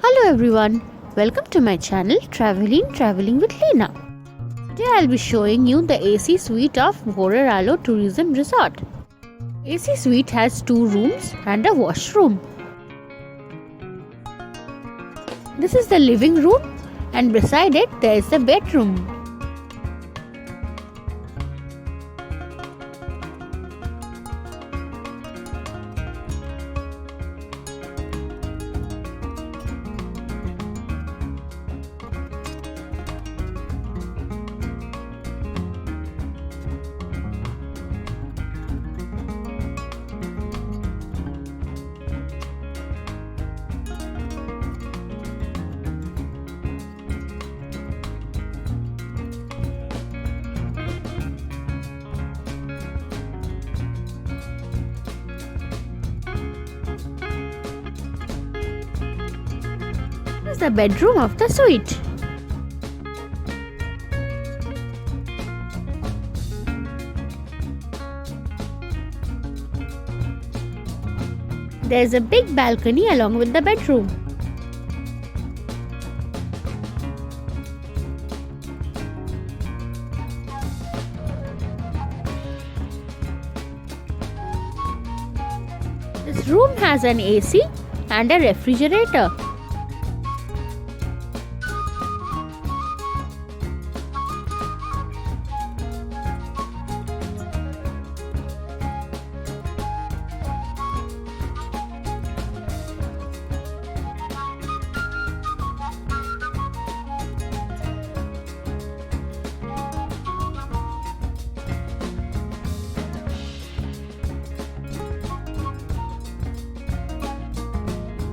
Hello everyone, welcome to my channel Traveling with Lena. Today I'll be showing you the AC suite of Bhorer Alo Tourism Resort. AC suite has 2 rooms and a washroom. This is the living room and beside it there is the bedroom. This is the bedroom of the suite. There is a big balcony along with the bedroom. This room has an AC and a refrigerator.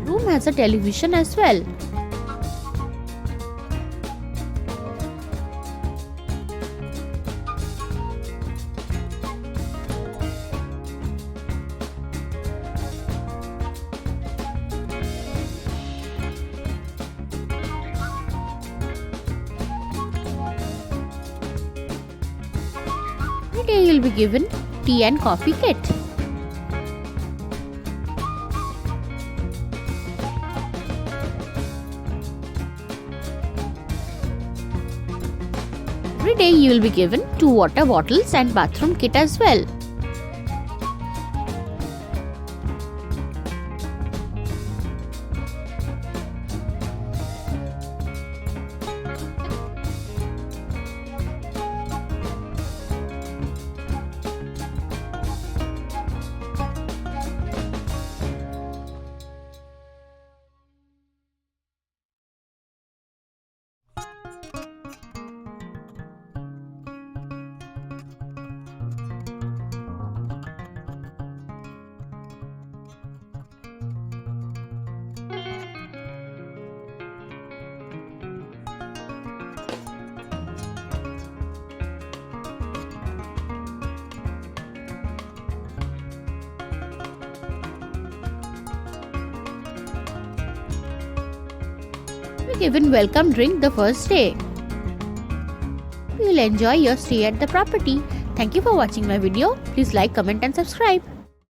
Room has a television as well. Every day you'll be given tea and coffee kit. Every day you will be given 2 water bottles and bathroom kit as well. Given welcome drink the first day. You will enjoy your stay at the property. Thank you for watching my video. Please like, comment and subscribe.